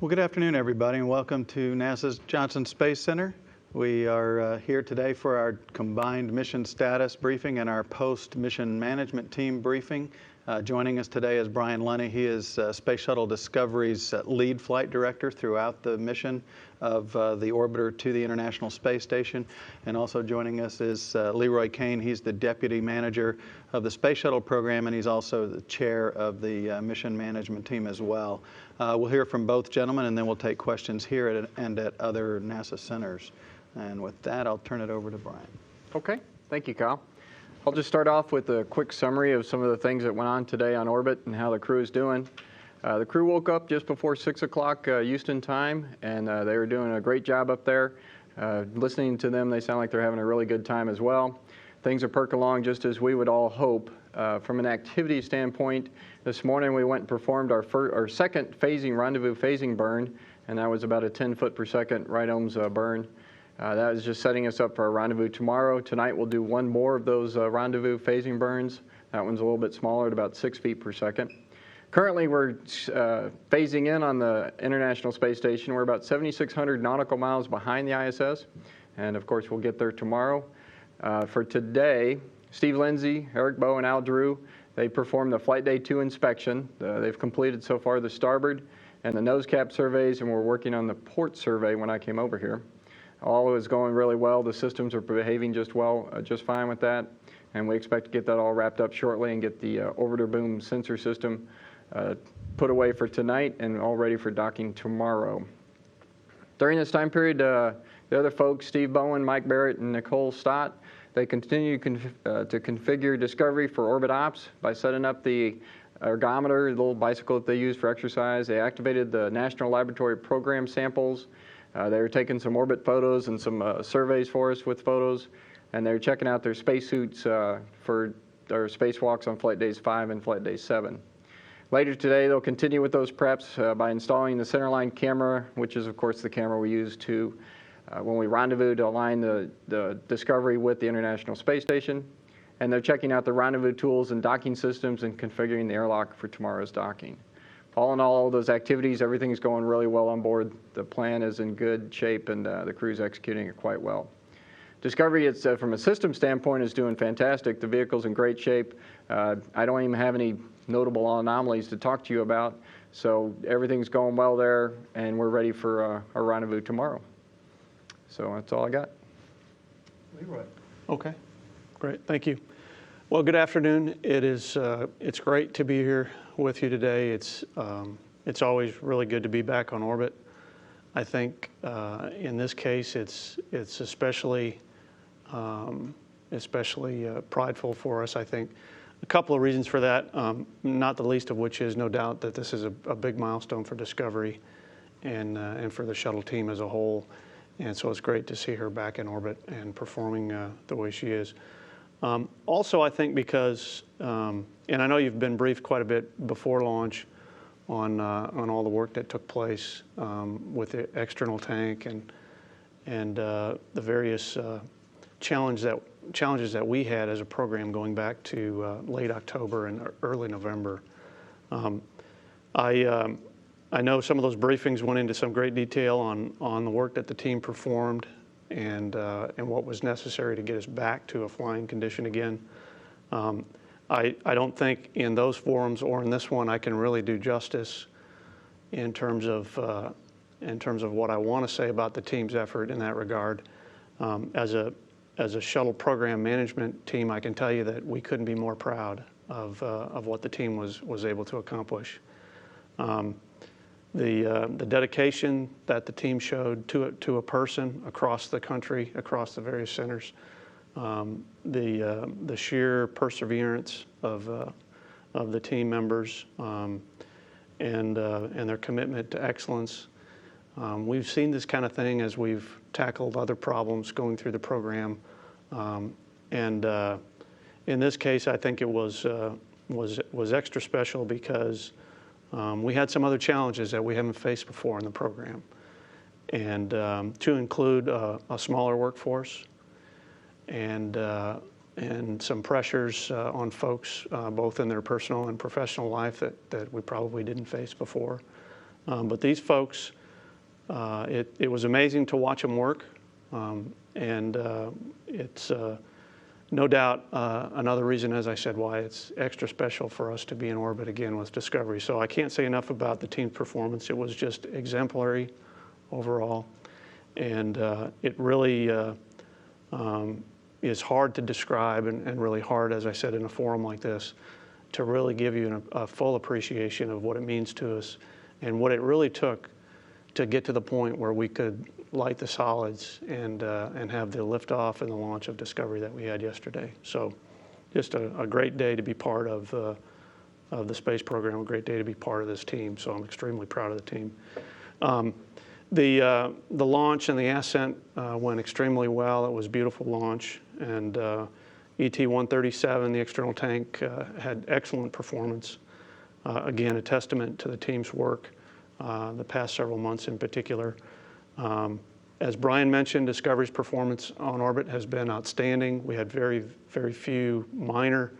Well, good afternoon, everybody, and welcome to NASA's Johnson Space Center. We are here today for our combined mission status briefing and our post-mission management team briefing. Joining us today is Brian Lunny. He is Space Shuttle Discovery's lead flight director throughout the mission of the orbiter to the International Space Station. And also joining us is Leroy Kane. He's the deputy manager of the Space Shuttle program, and he's also the chair of the mission management team as well. We'll hear from both gentlemen, and then we'll take questions here and at other NASA centers. And with that, I'll turn it over to Brian. Okay, thank you, Kyle. I'll just start off with a quick summary of some of the things that went on today on orbit and how the crew is doing. The crew woke up just before 6 o'clock Houston time, and they were doing a great job up there. Listening to them, they sound like they're having a really good time as well. Things are perking along just as we would all hope. From an activity standpoint, this morning we went and performed our second rendezvous phasing burn, and that was about a 10 foot per second right ohms burn. That is just setting us up for a rendezvous tomorrow. Tonight we'll do one more of those rendezvous phasing burns. That one's a little bit smaller at about 6 feet per second. Currently we're phasing in on the International Space Station. We're about 7,600 nautical miles behind the ISS, and of course we'll get there tomorrow. For today, Steve Lindsay, Eric Bowe, and Al Drew, they performed the Flight Day 2 inspection. They've completed so far the starboard and the nose cap surveys, and we're working on the port survey when I came over here. All is going really well. The systems are behaving just fine with that, and we expect to get that all wrapped up shortly and get the orbiter boom sensor system put away for tonight and all ready for docking tomorrow. During this time period, the other folks, Steve Bowen, Mike Barrett, and Nicole Stott, they continue to configure Discovery for orbit ops by setting up the ergometer, the little bicycle that they use for exercise. They activated the National Laboratory Program samples. They were taking some orbit photos and some surveys for us with photos, and they're checking out their spacesuits for their spacewalks on Flight Days 5 and Flight Day 7. Later today, they'll continue with those preps by installing the centerline camera, which is, of course, the camera we use to when we rendezvous to align the Discovery with the International Space Station. And they're checking out the rendezvous tools and docking systems and configuring the airlock for tomorrow's docking. All in all those activities, everything's going really well on board. The plan is in good shape, and the crew's executing it quite well. Discovery, from a system standpoint, is doing fantastic. The vehicle's in great shape. I don't even have any notable anomalies to talk to you about, so everything's going well there, and we're ready for our rendezvous tomorrow. So that's all I got. Leroy. Okay, great, thank you. Well, good afternoon. It's great to be here with you today. It's always really good to be back on orbit. I think in this case, it's especially prideful for us. I think a couple of reasons for that, not the least of which is no doubt that this is a big milestone for Discovery and for the shuttle team as a whole. And so it's great to see her back in orbit and performing the way she is. Also, I think because, and I know you've been briefed quite a bit before launch on all the work that took place with the external tank and the various challenges that we had as a program going back to late October and early November. I know some of those briefings went into some great detail on the work that the team performed and what was necessary to get us back to a flying condition again. I don't think in those forums or in this one I can really do justice in terms of what I want to say about the team's effort in that regard. As a shuttle program management team, I can tell you that we couldn't be more proud of what the team was able to accomplish. The dedication that the team showed to a person across the country, across the various centers, the sheer perseverance of the team members and their commitment to excellence. We've seen this kind of thing as we've tackled other problems going through the program, and in this case, I think it was extra special because we had some other challenges that we haven't faced before in the program, and to include a smaller workforce and some pressures on folks both in their personal and professional life that we probably didn't face before. But these folks, it was amazing to watch them work, and it's no doubt another reason, as I said, why it's extra special for us to be in orbit again with Discovery. So I can't say enough about the team's performance. It was just exemplary overall, and it really is hard to describe, and really hard, as I said, in a forum like this, to really give you a full appreciation of what it means to us and what it really took to get to the point where we could light the solids and have the liftoff and the launch of Discovery that we had yesterday. So just a great day to be part of the space program, a great day to be part of this team. So I'm extremely proud of the team. The launch and the ascent went extremely well. It was a beautiful launch. And ET-137, the external tank, had excellent performance. Again, a testament to the team's work the past several months in particular. As Brian mentioned, Discovery's performance on orbit has been outstanding. We had very, very few minor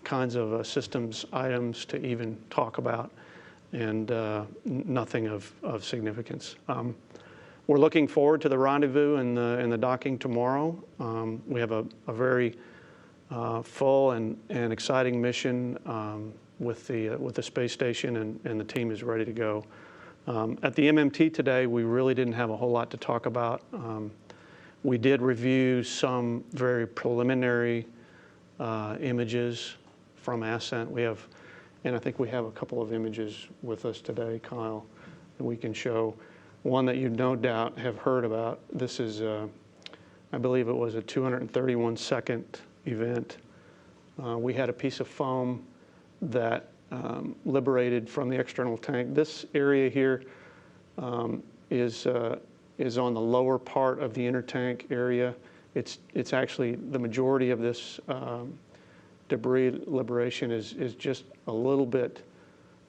kinds of systems items to even talk about, and nothing of significance. We're looking forward to the rendezvous and the docking tomorrow. We have a very full and exciting mission with the space station, and the team is ready to go. At the MMT today, we really didn't have a whole lot to talk about. We did review some very preliminary images from ascent. And I think we have a couple of images with us today, Kyle, that we can show. One that you no doubt have heard about. This is, I believe it was a 231-second event. We had a piece of foam that liberated from the external tank. This area here is on the lower part of the inner tank area. It's actually the majority of this debris liberation is just a little bit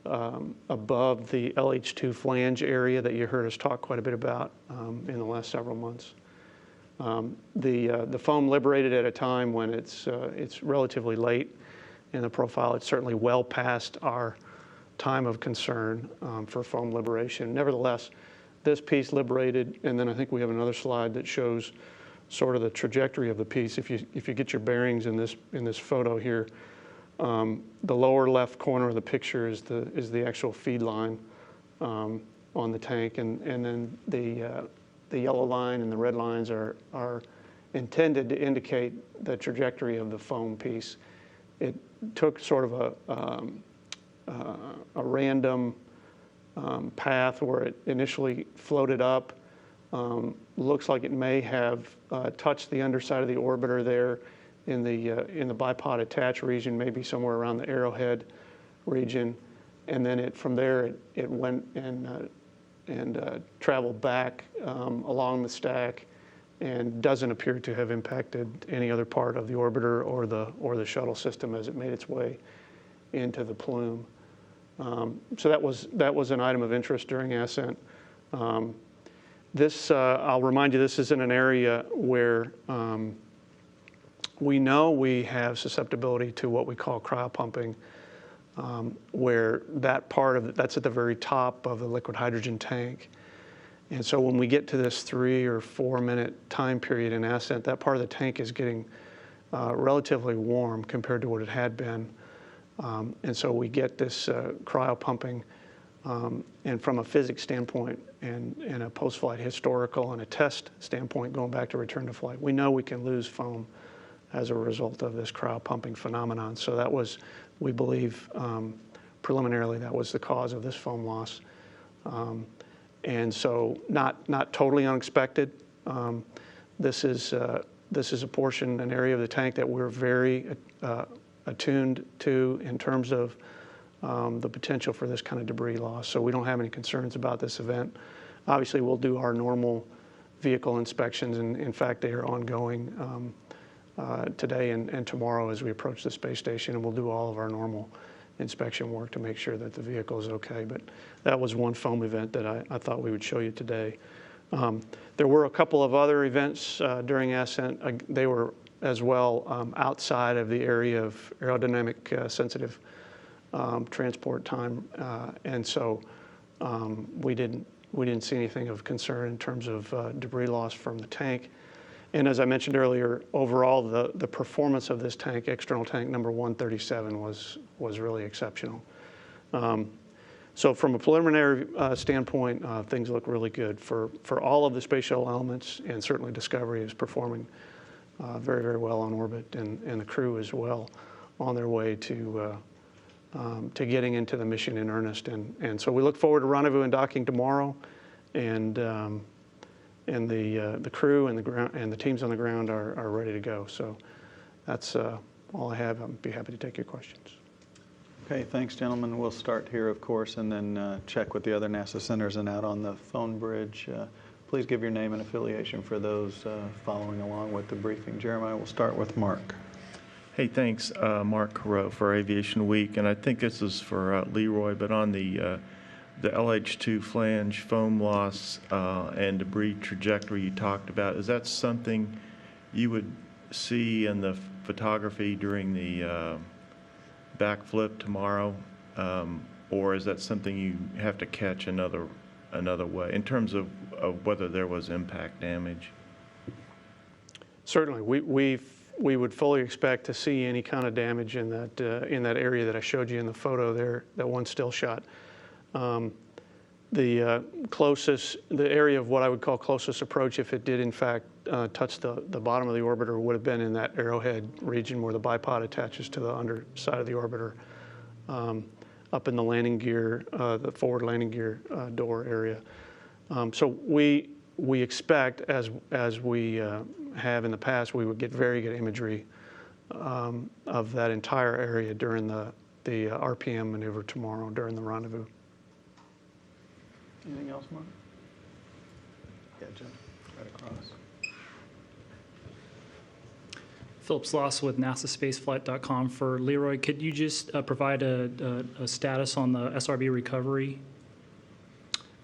above the LH2 flange area that you heard us talk quite a bit about in the last several months. The foam liberated at a time when it's relatively late in the profile. It's certainly well past our time of concern for foam liberation. Nevertheless, this piece liberated, and then I think we have another slide that shows sort of the trajectory of the piece. If you get your bearings in this photo here, the lower left corner of the picture is the actual feed line on the tank, and then the yellow line and the red lines are intended to indicate the trajectory of the foam piece. It took sort of a random path where it initially floated up. Looks like it may have touched the underside of the orbiter there in the bipod attach region, maybe somewhere around the arrowhead region, and then from there it went and traveled back along the stack, and doesn't appear to have impacted any other part of the orbiter or the shuttle system as it made its way into the plume. So that was an item of interest during ascent. This, I'll remind you, this is in an area where we know we have susceptibility to what we call cryopumping, where that part of that's at the very top of the liquid hydrogen tank. And so when we get to this 3 or 4 minute time period in ascent, that part of the tank is getting relatively warm compared to what it had been. And so we get this cryopumping. And from a physics standpoint and a post-flight historical and a test standpoint going back to return to flight, we know we can lose foam as a result of this cryopumping phenomenon. So that was, we believe, preliminarily, that was the cause of this foam loss. And so not totally unexpected. This is a portion, an area of the tank that we're very attuned to in terms of the potential for this kind of debris loss. So we don't have any concerns about this event. Obviously, we'll do our normal vehicle inspections, and in fact, they are ongoing today and tomorrow as we approach the space station, and we'll do all of our normal inspection work to make sure that the vehicle is okay. But that was one foam event that I thought we would show you today. There were a couple of other events during ascent. They were as well outside of the area of aerodynamic sensitive transport time. And so We didn't see anything of concern in terms of debris loss from the tank. And as I mentioned earlier, overall, the performance of this tank, external tank number 137, was really exceptional. So from a preliminary standpoint, things look really good for all of the space shuttle elements, and certainly Discovery is performing very, very well on orbit, and the crew as well on their way to getting into the mission in earnest. And so we look forward to rendezvous and docking tomorrow, and the crew and the ground and the teams on the ground are ready to go. So that's all I have. I'd be happy to take your questions. Okay, thanks, gentlemen. We'll start here, of course, and then check with the other NASA centers and out on the phone bridge. Please give your name and affiliation for those following along with the briefing. Jeremiah, we'll start with Mark. Hey, thanks, Mark Carreau for Aviation Week, and I think this is for Leroy, but on the LH2 flange foam loss and debris trajectory you talked about, is that something you would see in the photography during the backflip tomorrow, or is that something you have to catch another way in terms of whether there was impact damage? Certainly, we would fully expect to see any kind of damage in that area that I showed you in the photo there, that one still shot. The area of what I would call closest approach, if it did in fact touch the bottom of the orbiter, would have been in that arrowhead region where the bipod attaches to the underside of the orbiter, up in the landing gear, the forward landing gear door area. So we expect, as we have in the past, we would get very good imagery of that entire area during the RPM maneuver tomorrow during the rendezvous. Anything else, Mark? Yeah, Jim, right across. Philip Sloss with NASASpaceflight.com. For Leroy, could you just provide a status on the SRB recovery?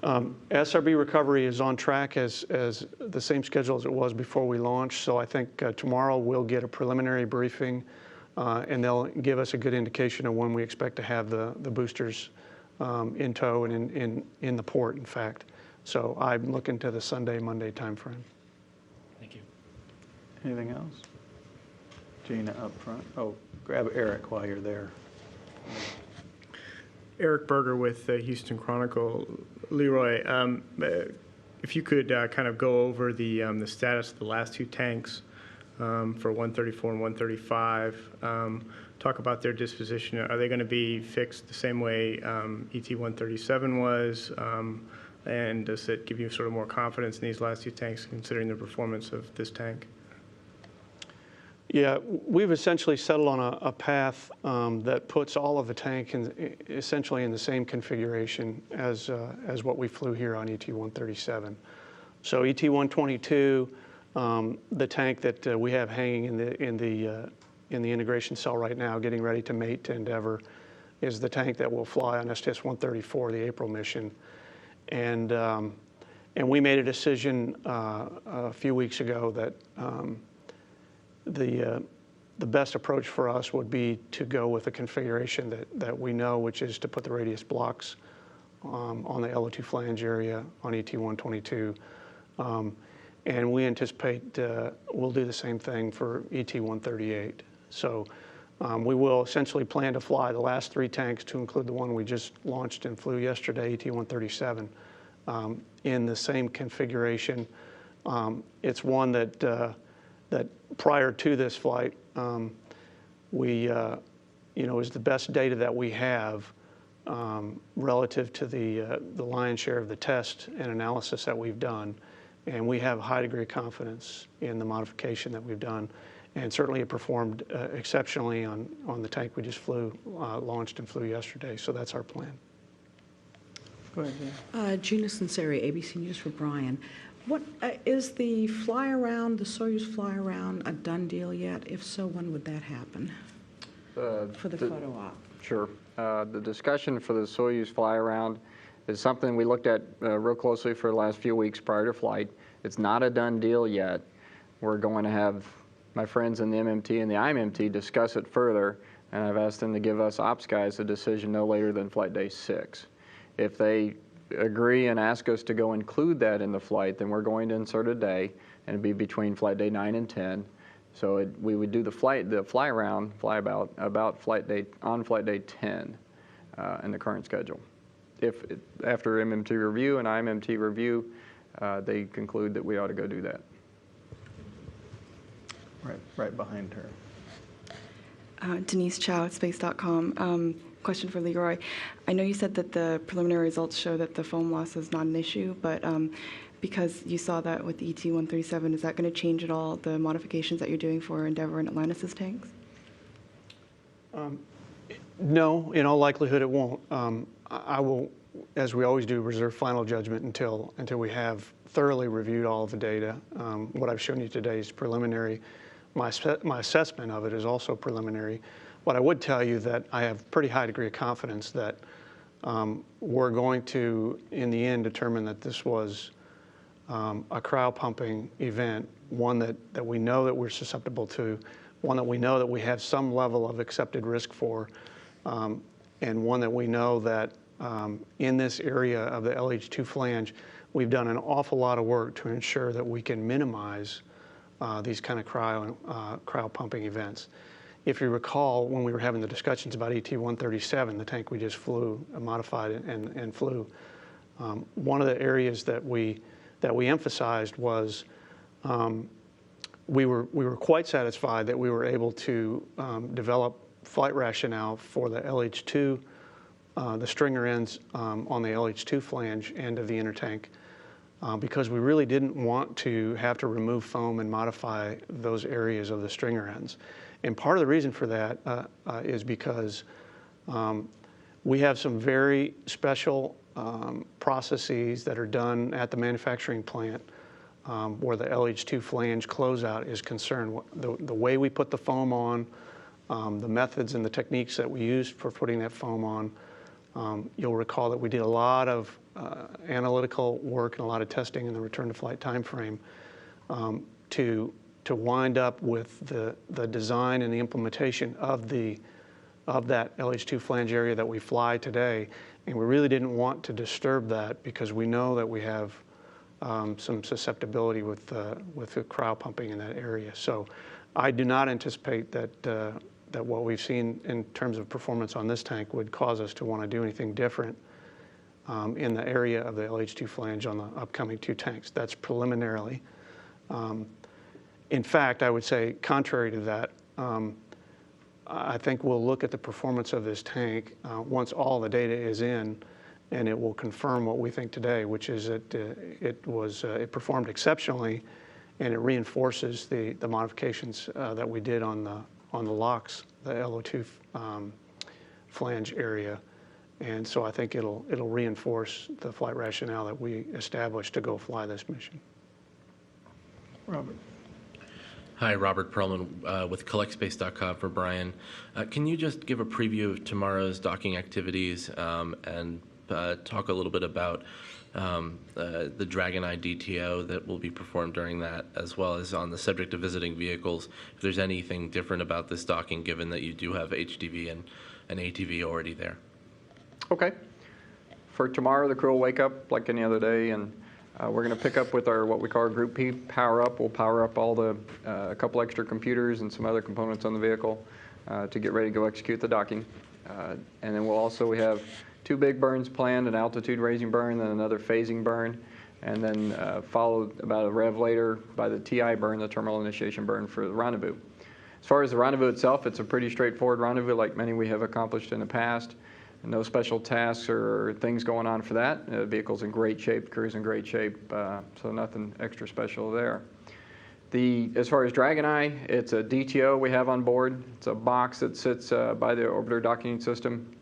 SRB recovery is on track as the same schedule as it was before we launched. So I think tomorrow we'll get a preliminary briefing, and they'll give us a good indication of when we expect to have the boosters in tow and in the port, in fact. So I'm looking to the Sunday, Monday timeframe. Thank you. Anything else? Gina up front. Oh, grab Eric while you're there. Eric Berger with the Houston Chronicle. Leroy, if you could kind of go over the status of the last two tanks for 134 and 135. Talk about their disposition. Are they going to be fixed the same way ET-137 was? And does it give you sort of more confidence in these last two tanks, considering the performance of this tank? Yeah, we've essentially settled on a path that puts all of the tank essentially in the same configuration as what we flew here on ET-137. So ET-122, the tank that we have hanging in the integration cell right now, getting ready to mate to Endeavour, is the tank that will fly on STS-134, the April mission. And we made a decision a few weeks ago that the best approach for us would be to go with a configuration that we know, which is to put the radius blocks on the LO2 flange area on ET-122. And we anticipate we'll do the same thing for ET-138. So we will essentially plan to fly the last three tanks, to include the one we just launched and flew yesterday, ET-137, in the same configuration. It's one that prior to this flight, is the best data that we have relative to the lion's share of the test and analysis that we've done. And we have a high degree of confidence in the modification that we've done. And certainly it performed exceptionally on the tank we just launched and flew yesterday. So that's our plan. Go ahead, Gina. Gina Sinceri, ABC News for Brian. What is the fly around, the Soyuz fly around, a done deal yet? If so, when would that happen for the photo op? Sure. The discussion for the Soyuz fly around is something we looked at real closely for the last few weeks prior to flight. It's not a done deal yet. We're going to have my friends in the MMT and the IMMT discuss it further, and I've asked them to give us ops guys a decision no later than flight day 6. If they agree and ask us to go include that in the flight, then we're going to insert a day, and it'd be between flight day 9 and 10. So we would do the fly about on flight day 10 in the current schedule. If after MMT review and IMMT review, they conclude that we ought to go do that. Right behind her. Denise Chow at space.com. Question for Leroy. I know you said that the preliminary results show that the foam loss is not an issue, but because you saw that with the ET-137, is that going to change at all the modifications that you're doing for Endeavour and Atlantis' tanks? No, in all likelihood it won't. I will, as we always do, reserve final judgment until we have thoroughly reviewed all of the data. What I've shown you today is preliminary. My assessment of it is also preliminary. What I would tell you that I have pretty high degree of confidence that we're going to, in the end, determine that this was a cryo pumping event, one that we know that we're susceptible to, one that we know that we have some level of accepted risk for, and one that we know that in this area of the LH2 flange, we've done an awful lot of work to ensure that we can minimize these kind of cryo pumping events. If you recall, when we were having the discussions about ET-137, the tank we just flew, modified and flew, one of the areas that we emphasized was we were quite satisfied that we were able to develop flight rationale for the LH2, the stringer ends on the LH2 flange end of the inner tank, because we really didn't want to have to remove foam and modify those areas of the stringer ends. And part of the reason for that is because we have some very special processes that are done at the manufacturing plant where the LH2 flange closeout is concerned. The way we put the foam on, the methods and the techniques that we used for putting that foam on, you'll recall that we did a lot of analytical work and a lot of testing in the return to flight time frame to wind up with the design and the implementation of that LH2 flange area that we fly today. And we really didn't want to disturb that because we know that we have some susceptibility with the cryo pumping in that area. So I do not anticipate that what we've seen in terms of performance on this tank would cause us to want to do anything different in the area of the LH2 flange on the upcoming two tanks. That's preliminarily. In fact, I would say, contrary to that, I think we'll look at the performance of this tank once all the data is in, and it will confirm what we think today, which is that it performed exceptionally, and it reinforces the modifications that we did on the LOX, the LO2 flange area. And so I think it'll reinforce the flight rationale that we established to go fly this mission. Robert. Hi, Robert Perlman with collectspace.com for Brian. Can you just give a preview of tomorrow's docking activities and talk a little bit about the Dragon Eye DTO that will be performed during that, as well as on the subject of visiting vehicles, if there's anything different about this docking, given that you do have HDV and ATV already there? Okay. For tomorrow, the crew will wake up like any other day, and we're going to pick up with our what we call our Group P power up. We'll power up all the a couple extra computers and some other components on the vehicle to get ready to go execute the docking. And then we have 2 big burns planned, an altitude raising burn, then another phasing burn, and then followed about a rev later by the TI burn, the terminal initiation burn for the rendezvous. As far as the rendezvous itself, it's a pretty straightforward rendezvous like many we have accomplished in the past. No special tasks or things going on for that. The vehicle's in great shape, the crew's in great shape, so nothing extra special there. As far as Dragon Eye, it's a DTO we have on board. It's a box that sits by the orbiter docking system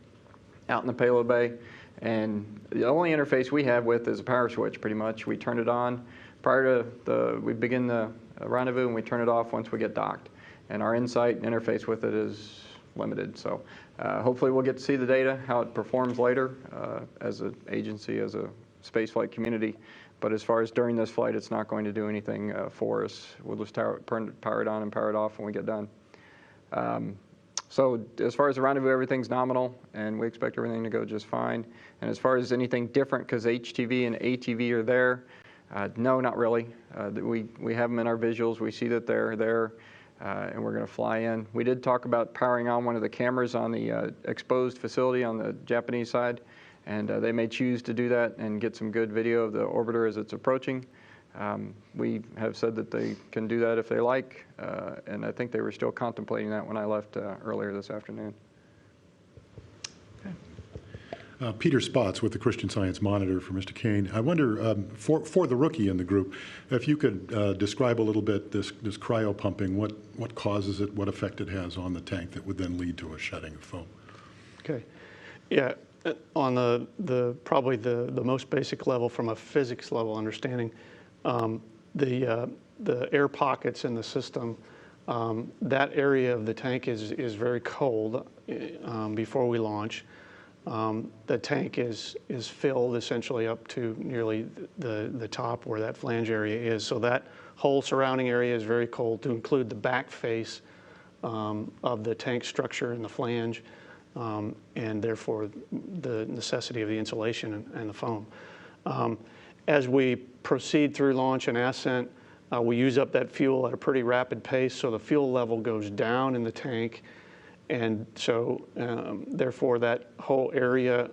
out in the payload bay. And the only interface we have with is a power switch, pretty much. We turn it on prior to we begin the rendezvous, and we turn it off once we get docked. And our insight and interface with it is limited. So hopefully we'll get to see the data, how it performs later as an agency, as a spaceflight community. But as far as during this flight, it's not going to do anything for us. We'll just power it on and power it off when we get done. So as far as the rendezvous, everything's nominal, and we expect everything to go just fine. And as far as anything different, because HTV and ATV are there, no, not really. We have them in our visuals. We see that they're there, and we're going to fly in. We did talk about powering on one of the cameras on the exposed facility on the Japanese side, and they may choose to do that and get some good video of the orbiter as it's approaching. We have said that they can do that if they like, and I think they were still contemplating that when I left earlier this afternoon. Peter Spots with the Christian Science Monitor for Mr. Kane. I wonder, for the rookie in the group, if you could describe a little bit this cryo pumping, what causes it, what effect it has on the tank that would then lead to a shedding of foam. Okay. Yeah, on the probably the most basic level from a physics level understanding, the air pockets in the system, that area of the tank is very cold before we launch. The tank is filled essentially up to nearly the top where that flange area is. So that whole surrounding area is very cold, to include the back face of the tank structure and the flange, and therefore the necessity of the insulation and the foam. As we proceed through launch and ascent, we use up that fuel at a pretty rapid pace, so the fuel level goes down in the tank. And so, therefore, that whole area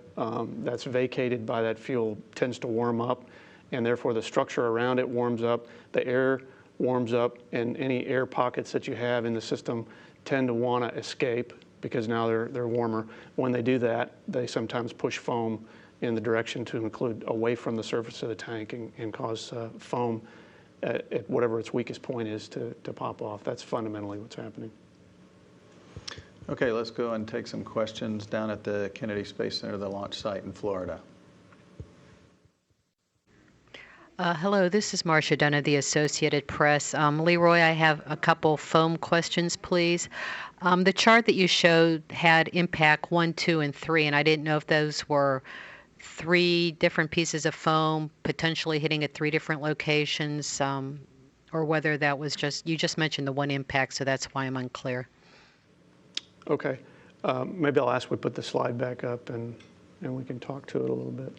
that's vacated by that fuel tends to warm up, and therefore the structure around it warms up, the air warms up, and any air pockets that you have in the system tend to want to escape because now they're warmer. When they do that, they sometimes push foam in the direction to include away from the surface of the tank and cause foam at whatever its weakest point is to pop off. That's fundamentally what's happening. Okay, let's go and take some questions down at the Kennedy Space Center, the launch site in Florida. Hello, this is Marcia Dunn of the Associated Press. Leroy, I have a couple foam questions, please. The chart that you showed had impact 1, 2, and 3, and I didn't know if those were 3 different pieces of foam potentially hitting at 3 different locations, or whether that was you just mentioned the one impact, so that's why I'm unclear. Okay. Maybe I'll ask we put the slide back up and we can talk to it a little bit.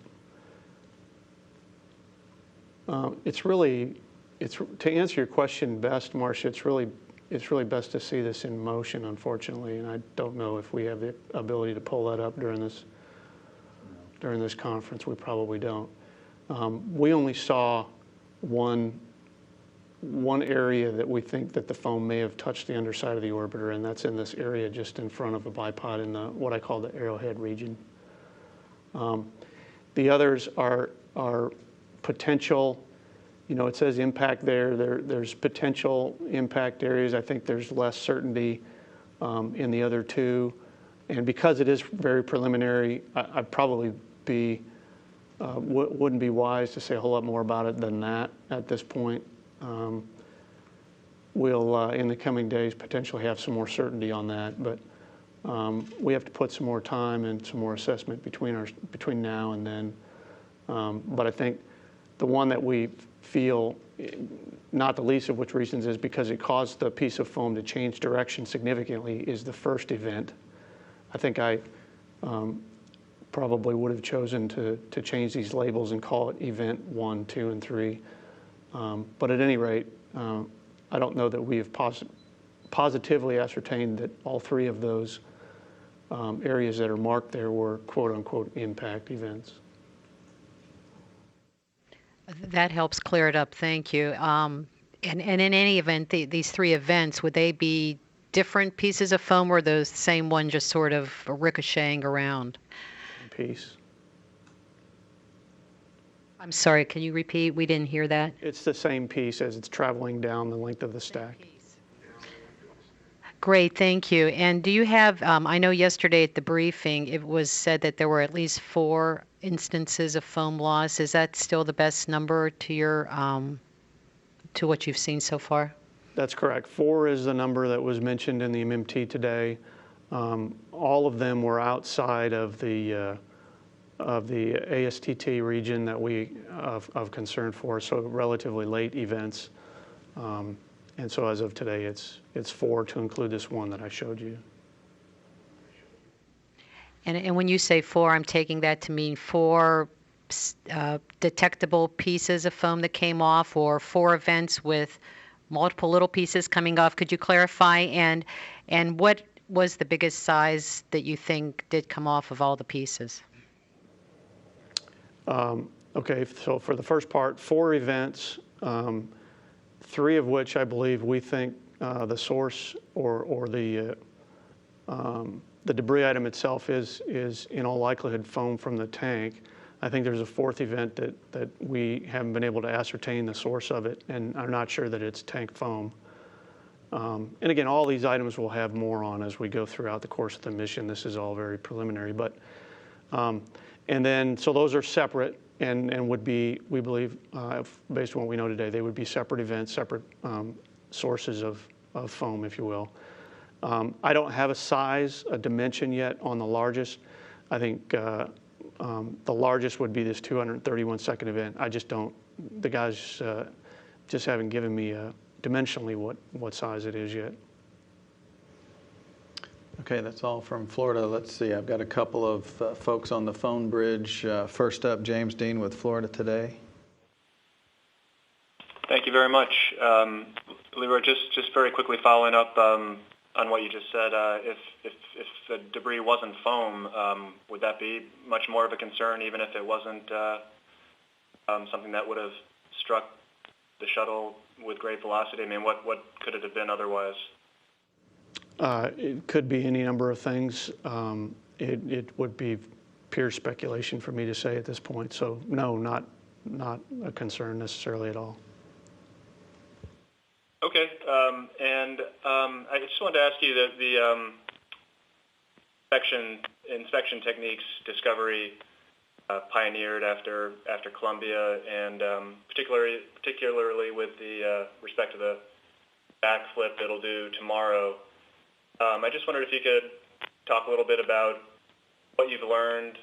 To answer your question best, Marcia, it's really best to see this in motion, unfortunately, and I don't know if we have the ability to pull that up during this conference. We probably don't. We only saw one area that we think that the foam may have touched the underside of the orbiter, and that's in this area just in front of the bipod in what I call the arrowhead region. The others are potential, it says impact there's potential impact areas. I think there's less certainty in the other 2. And because it is very preliminary, I'd probably wouldn't be wise to say a whole lot more about it than that at this point. We'll, in the coming days, potentially have some more certainty on that, but we have to put some more time and some more assessment between now and then. But I think the one that we feel, not the least of which reasons is because it caused the piece of foam to change direction significantly, is the first event. I think I probably would have chosen to change these labels and call it event 1, 2, and 3. But at any rate, I don't know that we have positively ascertained that all 3 of those areas that are marked there were quote-unquote impact events. That helps clear it up. Thank you. And in any event, these 3 events, would they be different pieces of foam, or the same one just sort of ricocheting around? Piece. I'm sorry, can you repeat? We didn't hear that. It's the same piece as it's traveling down the length of the stack. Great, thank you. And do you have, I know yesterday at the briefing, it was said that there were at least 4 instances of foam loss. Is that still the best number to your, to what you've seen so far? That's correct. 4 is the number that was mentioned in the MMT today. All of them were outside of the ASTT region that we of concern for, so relatively late events. And so as of today, it's 4 to include this one that I showed you. And when you say 4, I'm taking that to mean 4 detectable pieces of foam that came off, or 4 events with multiple little pieces coming off. Could you clarify? And what was the biggest size that you think did come off of all the pieces? Okay, so for the first part, 4 events, 3 of which I believe we think the source or the debris item itself is in all likelihood foam from the tank. I think there's a 4th event that we haven't been able to ascertain the source of it, and are not sure that it's tank foam. And again, all these items we'll have more on as we go throughout the course of the mission. This is all very preliminary, but and then so those are separate and would be, we believe, based on what we know today, they would be separate events, separate sources of foam, if you will. I don't have a size, a dimension yet on the largest. I think the largest would be this 231-second event. I just don't, the guys just haven't given me dimensionally what size it is yet. Okay, that's all from Florida. Let's see, I've got a couple of folks on the phone bridge. First up, James Dean with Florida Today. Thank you very much. Leroy, just very quickly following up on what you just said, if the debris wasn't foam, would that be much more of a concern, even if it wasn't something that would have struck the shuttle with great velocity? I mean, what could it have been otherwise? It could be any number of things. It would be pure speculation for me to say at this point. So no, not a concern necessarily at all. Okay, and I just wanted to ask you that the inspection techniques Discovery pioneered after Columbia, and particularly with the respect to the backflip it'll do tomorrow. I just wondered if you could talk a little bit about what you've learned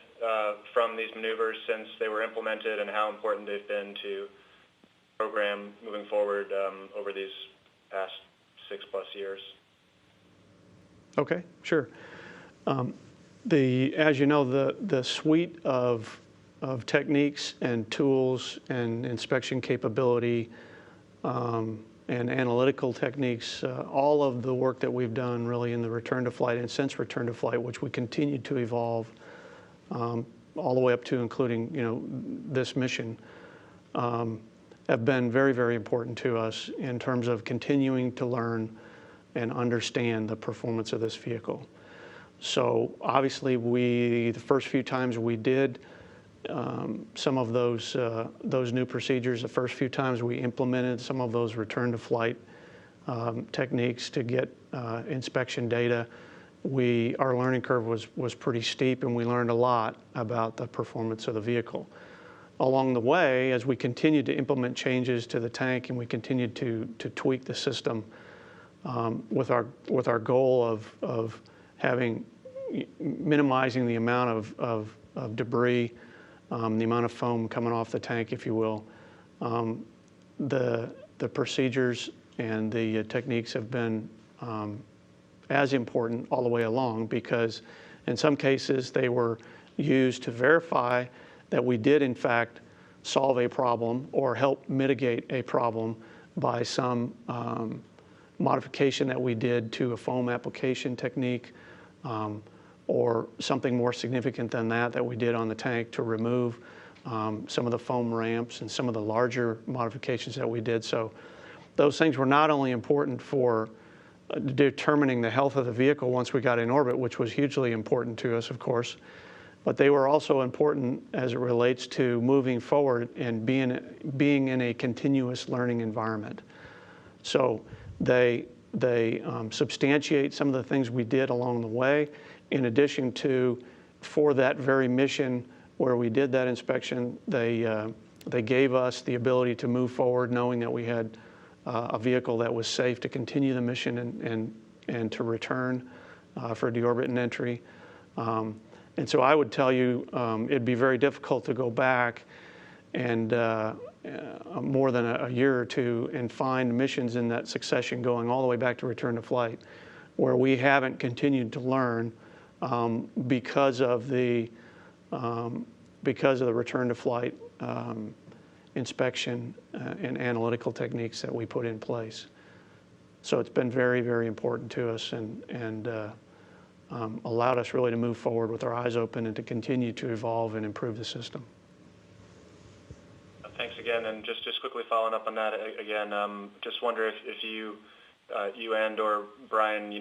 from these maneuvers since they were implemented, and how important they've been to program moving forward over these past 6+ years. Okay, sure. As you know, the suite of techniques and tools and inspection capability and analytical techniques, all of the work that we've done really in the return to flight and since return to flight, which we continue to evolve all the way up to including this mission, have been very, very important to us in terms of continuing to learn and understand the performance of this vehicle. So obviously the first few times we did some of those new procedures, the first few times we implemented some of those return to flight techniques to get inspection data, our learning curve was pretty steep, and we learned a lot about the performance of the vehicle. Along the way, as we continued to implement changes to the tank and we continued to tweak the system with our goal of minimizing the amount of debris, the amount of foam coming off the tank, if you will, the procedures and the techniques have been as important all the way along, because in some cases they were used to verify that we did in fact solve a problem or help mitigate a problem by some modification that we did to a foam application technique, or something more significant than that we did on the tank to remove some of the foam ramps and some of the larger modifications that we did. So those things were not only important for determining the health of the vehicle once we got in orbit, which was hugely important to us, of course, but they were also important as it relates to moving forward and being in a continuous learning environment. So they substantiate some of the things we did along the way, in addition to, for that very mission where we did that inspection, they gave us the ability to move forward knowing that we had a vehicle that was safe to continue the mission and to return for deorbit and entry. And so I would tell you it'd be very difficult to go back and more than a year or two and find missions in that succession going all the way back to return to flight where we haven't continued to learn because of the return to flight inspection and analytical techniques that we put in place. So it's been very, very important to us and allowed us really to move forward with our eyes open and to continue to evolve and improve the system. Thanks again, and just quickly following up on that again, just wonder if you and or Brian,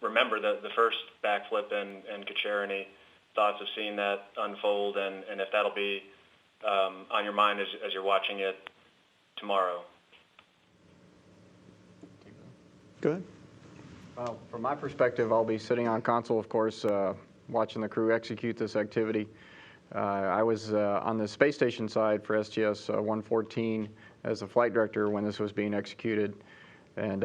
remember the first backflip and could share any thoughts of seeing that unfold, and if that'll be on your mind as you're watching it tomorrow. Go ahead. Well, from my perspective, I'll be sitting on console, of course, watching the crew execute this activity. I was on the space station side for STS 114 as the flight director when this was being executed, and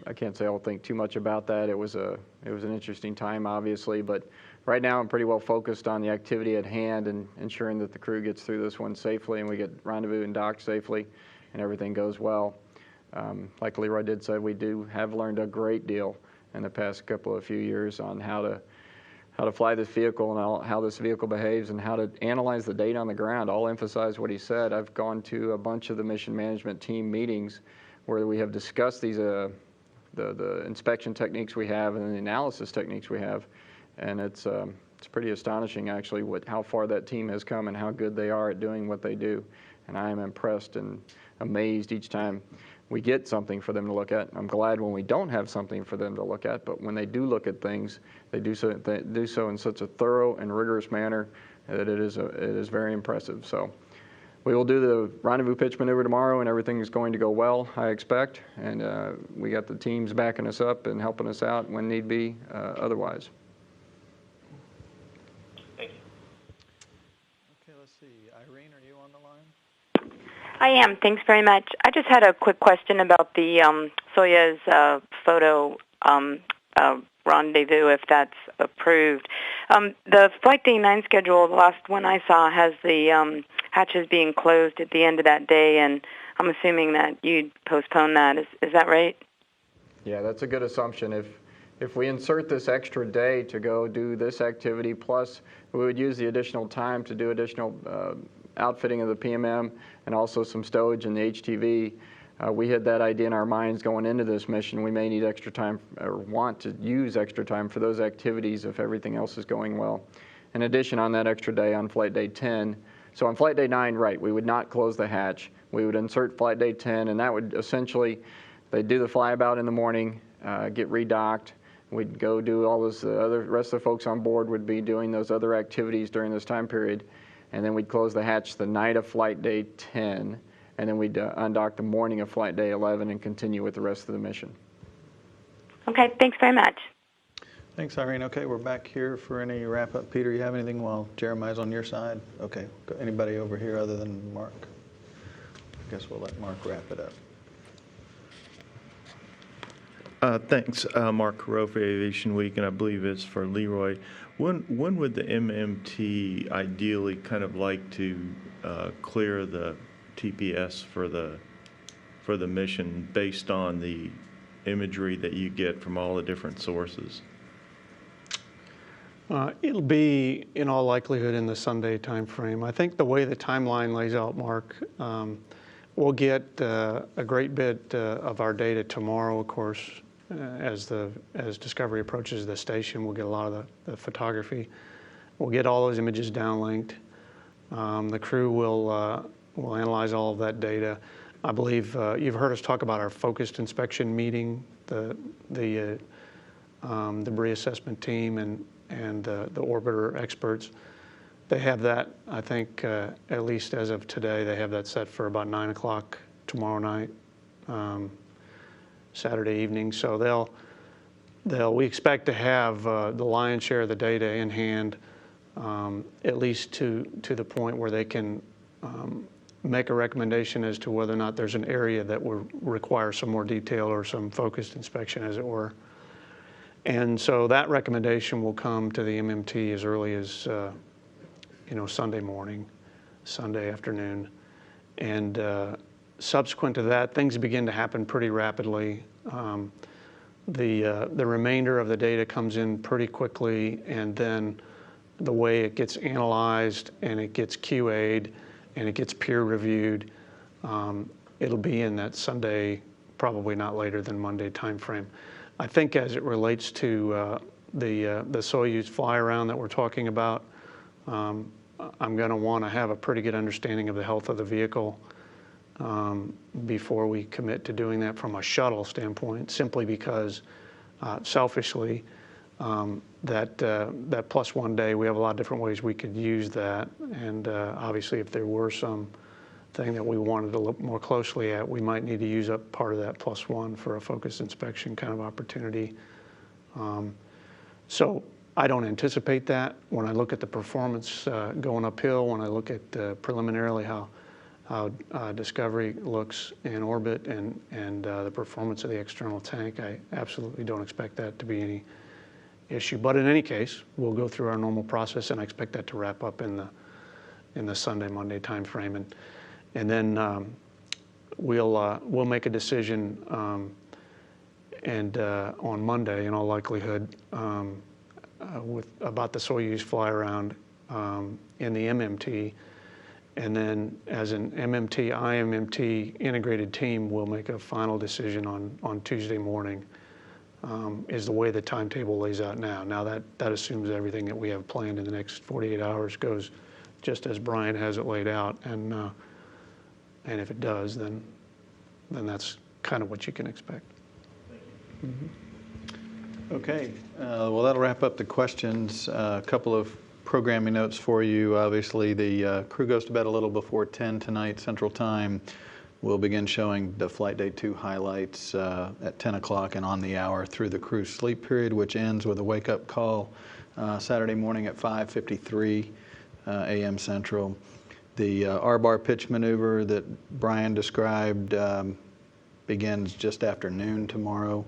I can't say I'll think too much about that. It was an interesting time, obviously, but right now I'm pretty well focused on the activity at hand and ensuring that the crew gets through this one safely and we get rendezvous and docked safely and everything goes well. Like Leroy did say, we have learned a great deal in the past few years on how to fly this vehicle and how this vehicle behaves and how to analyze the data on the ground. I'll emphasize what he said. I've gone to a bunch of the mission management team meetings where we have discussed these the inspection techniques we have and the analysis techniques we have, and it's pretty astonishing actually how far that team has come and how good they are at doing what they do. And I am impressed and amazed each time we get something for them to look at. I'm glad when we don't have something for them to look at, but when they do look at things, they do so in such a thorough and rigorous manner that it is very impressive. So we will do the rendezvous pitch maneuver tomorrow, and everything is going to go well, I expect. And we got the teams backing us up and helping us out when need be otherwise. Thank you. Okay, let's see. Irene, are you on the line? I am. Thanks very much. I just had a quick question about the Soyuz photo rendezvous, if that's approved. The Flight Day 9 schedule, the last one I saw, has the hatches being closed at the end of that day, and I'm assuming that you'd postpone that. Is that right? Yeah, that's a good assumption. If we insert this extra day to go do this activity, plus we would use the additional time to do additional outfitting of the PMM and also some stowage in the HTV. We had that idea in our minds going into this mission. We may need extra time or want to use extra time for those activities if everything else is going well. In addition, on that extra day on Flight Day 10, so on Flight Day 9, right, we would not close the hatch. We would insert Flight Day 10, and that would essentially, they'd do the flyabout in the morning, get redocked. We'd go do all those, the rest of the folks on board would be doing those other activities during this time period. And then we'd close the hatch the night of Flight Day 10, and then we'd undock the morning of Flight Day 11 and continue with the rest of the mission. Okay, thanks very much. Thanks, Irene. Okay, we're back here for any wrap-up. Peter, you have anything while Jeremiah's on your side? Okay, anybody over here other than Mark? I guess we'll let Mark wrap it up. Thanks, Mark Carreau for Aviation Week, and I believe it's for Leroy. When would the MMT ideally kind of like to clear the TPS for the mission based on the imagery that you get from all the different sources? It'll be, in all likelihood, in the Sunday timeframe. I think the way the timeline lays out, Mark, we'll get a great bit of our data tomorrow, of course. As Discovery approaches the station, we'll get a lot of the photography. We'll get all those images downlinked. The crew will analyze all of that data. I believe you've heard us talk about our focused inspection meeting, the debris assessment team and the orbiter experts. They have that, I think, at least as of today, they have that set for about 9 o'clock tomorrow night. Saturday evening, so we expect to have the lion's share of the data in hand, at least to the point where they can make a recommendation as to whether or not there's an area that will require some more detail or some focused inspection, as it were. And so that recommendation will come to the MMT as early as Sunday morning, Sunday afternoon, and subsequent to that, things begin to happen pretty rapidly. The remainder of the data comes in pretty quickly, and then the way it gets analyzed and it gets QA'd and it gets peer reviewed, it'll be in that Sunday, probably not later than Monday timeframe. I think as it relates to the Soyuz fly around that we're talking about, I'm going to want to have a pretty good understanding of the health of the vehicle before we commit to doing that from a shuttle standpoint, simply because selfishly, that +1 day, we have a lot of different ways we could use that. And obviously, if there were some thing that we wanted to look more closely at, we might need to use up part of that +1 for a focus inspection kind of opportunity. So I don't anticipate that. When I look at the performance going uphill, when I look at preliminarily how Discovery looks in orbit and the performance of the external tank, I absolutely don't expect that to be any issue. But in any case, we'll go through our normal process, and I expect that to wrap up in the Sunday, Monday timeframe, and then we'll make a decision on Monday, in all likelihood, about the Soyuz fly around in the MMT. And then as an MMT, IMMT integrated team, we'll make a final decision on Tuesday morning, is the way the timetable lays out now. Now that assumes everything that we have planned in the next 48 hours goes just as Brian has it laid out. And if it does, then that's kind of what you can expect. Thank you. Okay, well, that'll wrap up the questions. A couple of programming notes for you. Obviously, the crew goes to bed a little before 10 tonight Central Time. We'll begin showing the Flight Day 2 highlights at 10 o'clock and on the hour through the crew's sleep period, which ends with a wake-up call Saturday morning at 5:53 a.m. Central. The R-bar pitch maneuver that Brian described begins just after noon tomorrow,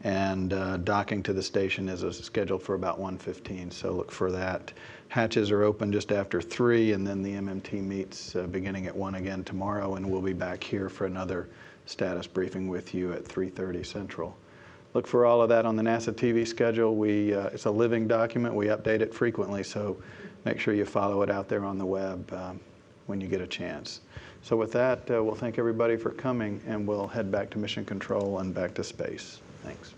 and docking to the station is scheduled for about 1:15, so look for that. Hatches are open just after 3, and then the MMT meets beginning at 1 again tomorrow, and we'll be back here for another status briefing with you at 3:30 Central. Look for all of that on the NASA TV schedule. It's a living document. We update it frequently, so make sure you follow it out there on the web when you get a chance. So with that, we'll thank everybody for coming, and we'll head back to Mission Control and back to space. Thanks.